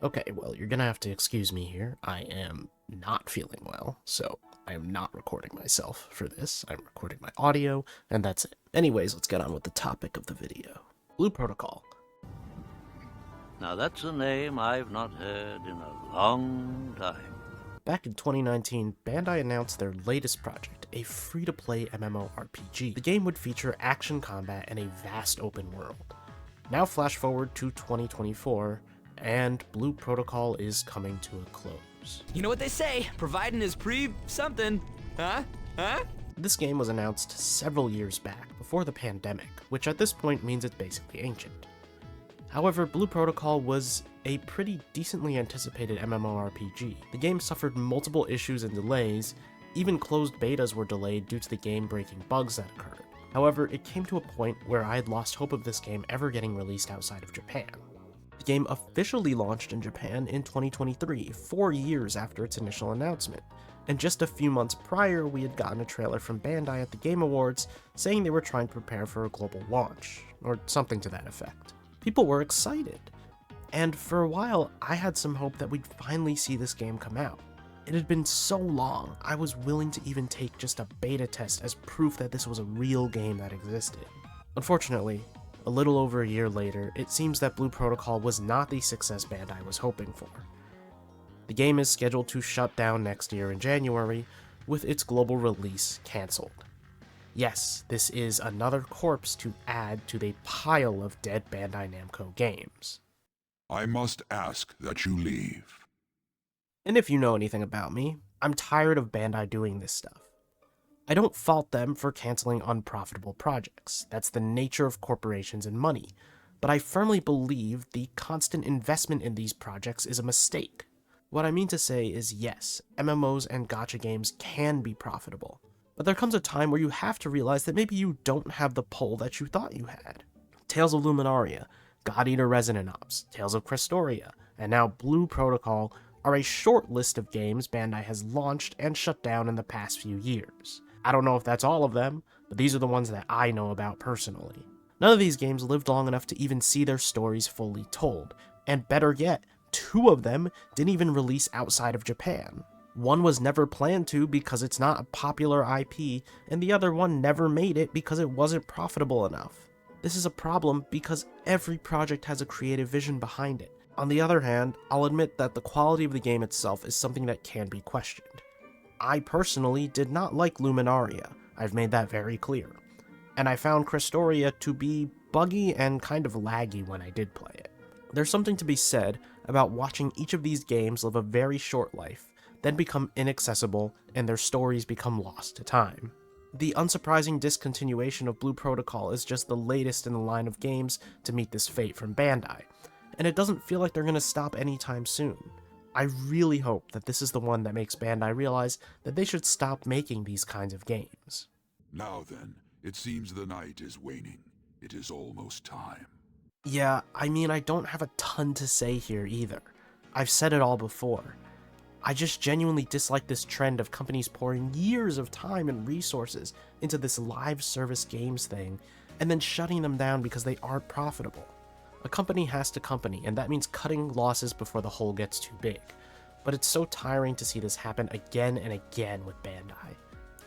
Okay, well, you're gonna have to excuse me here. I am not feeling well, so I am not recording myself for this. I'm recording my audio, and that's it. Anyways, let's get on with the topic of the video. Blue Protocol. Now that's a name I've not heard in a long time. Back in 2019, Bandai announced their latest project, a free-to-play MMORPG. The game would feature action combat and a vast open world. Now flash forward to 2024, and Blue Protocol is coming to a close. You know what they say, providing is something, huh? This game was announced several years back, before the pandemic, which at this point means it's basically ancient. However, Blue Protocol was a pretty decently anticipated MMORPG. The game suffered multiple issues and delays, even closed betas were delayed due to the game breaking bugs that occurred. However, it came to a point where I had lost hope of this game ever getting released outside of Japan. The game officially launched in Japan in 2023, 4 years after its initial announcement, and just a few months prior we had gotten a trailer from Bandai at the Game Awards saying they were trying to prepare for a global launch, or something to that effect. People were excited, and for a while I had some hope that we'd finally see this game come out. It had been so long, I was willing to even take just a beta test as proof that this was a real game that existed. Unfortunately, a little over a year later, it seems that Blue Protocol was not the success Bandai was hoping for. The game is scheduled to shut down next year in January, with its global release cancelled. Yes, this is another corpse to add to the pile of dead Bandai Namco games. I must ask that you leave. And if you know anything about me, I'm tired of Bandai doing this stuff. I don't fault them for canceling unprofitable projects. That's the nature of corporations and money. But I firmly believe the constant investment in these projects is a mistake. What I mean to say is yes, MMOs and gacha games can be profitable. But there comes a time where you have to realize that maybe you don't have the pull that you thought you had. Tales of Luminaria, God Eater Resonant Ops, Tales of Crestoria, and now Blue Protocol are a short list of games Bandai has launched and shut down in the past few years. I don't know if that's all of them, but these are the ones that I know about personally. None of these games lived long enough to even see their stories fully told, and better yet, 2 of them didn't even release outside of Japan. One was never planned to because it's not a popular IP, and the other one never made it because it wasn't profitable enough. This is a problem because every project has a creative vision behind it. On the other hand, I'll admit that the quality of the game itself is something that can be questioned. I personally did not like Luminaria, I've made that very clear, and I found Crestoria to be buggy and kind of laggy when I did play it. There's something to be said about watching each of these games live a very short life, then become inaccessible, and their stories become lost to time. The unsurprising discontinuation of Blue Protocol is just the latest in the line of games to meet this fate from Bandai, and it doesn't feel like they're going to stop anytime soon. I really hope that this is the one that makes Bandai realize that they should stop making these kinds of games. Now then, it seems the night is waning. It is almost time. Yeah, I mean, I don't have a ton to say here either. I've said it all before. I just genuinely dislike this trend of companies pouring years of time and resources into this live service games thing, and then shutting them down because they aren't profitable. A company has to company, and that means cutting losses before the hole gets too big. But it's so tiring to see this happen again and again with Bandai.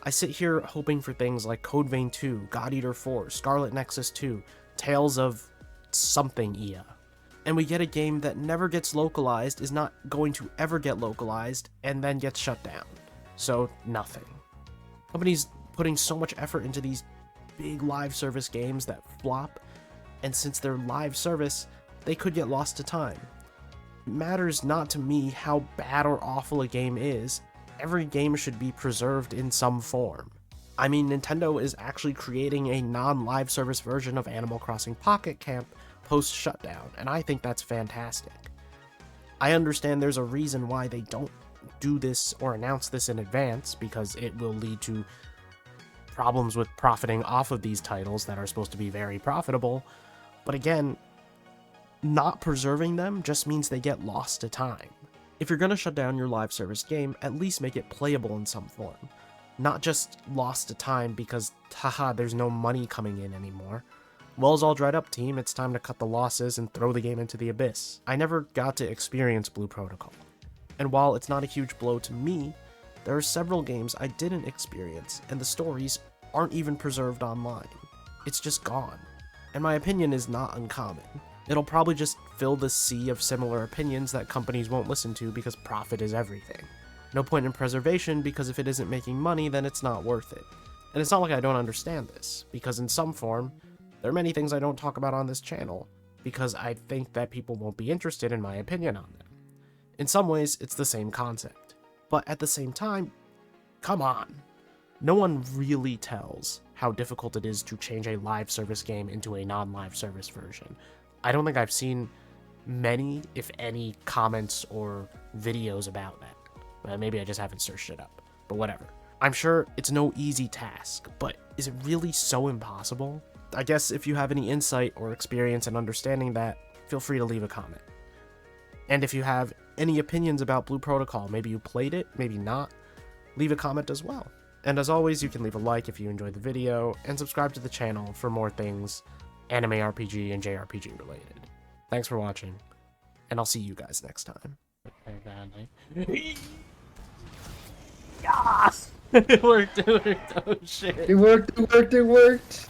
I sit here hoping for things like Code Vein 2, God Eater 4, Scarlet Nexus 2, Tales of something IA. And we get a game that never gets localized, is not going to ever get localized, and then gets shut down. So, nothing. Companies putting so much effort into these big live service games that flop, and since they're live service, they could get lost to time. It matters not to me how bad or awful a game is, every game should be preserved in some form. I mean, Nintendo is actually creating a non-live service version of Animal Crossing Pocket Camp post-shutdown, and I think that's fantastic. I understand there's a reason why they don't do this or announce this in advance, because it will lead to problems with profiting off of these titles that are supposed to be very profitable, but again, not preserving them just means they get lost to time. If you're going to shut down your live service game, at least make it playable in some form. Not just lost to time because, haha, there's no money coming in anymore. Well's all dried up, team. It's time to cut the losses and throw the game into the abyss. I never got to experience Blue Protocol. And while it's not a huge blow to me, there are several games I didn't experience, and the stories aren't even preserved online. It's just gone. And my opinion is not uncommon. It'll probably just fill the sea of similar opinions that companies won't listen to because profit is everything. No point in preservation, because if it isn't making money, then it's not worth it. And it's not like I don't understand this, because in some form, there are many things I don't talk about on this channel, because I think that people won't be interested in my opinion on them. In some ways, it's the same concept. But at the same time, come on. No one really tells how difficult it is to change a live service game into a non-live service version. I don't think I've seen many, if any, comments or videos about that. Maybe I just haven't searched it up, but whatever. I'm sure it's no easy task, but is it really so impossible? I guess if you have any insight or experience in understanding that, feel free to leave a comment. And if you have any opinions about Blue Protocol, maybe you played it, maybe not, leave a comment as well. And as always, you can leave a like if you enjoyed the video, and subscribe to the channel for more things anime RPG and JRPG related. Thanks for watching, and I'll see you guys next time. Yes! It worked, oh shit. It worked.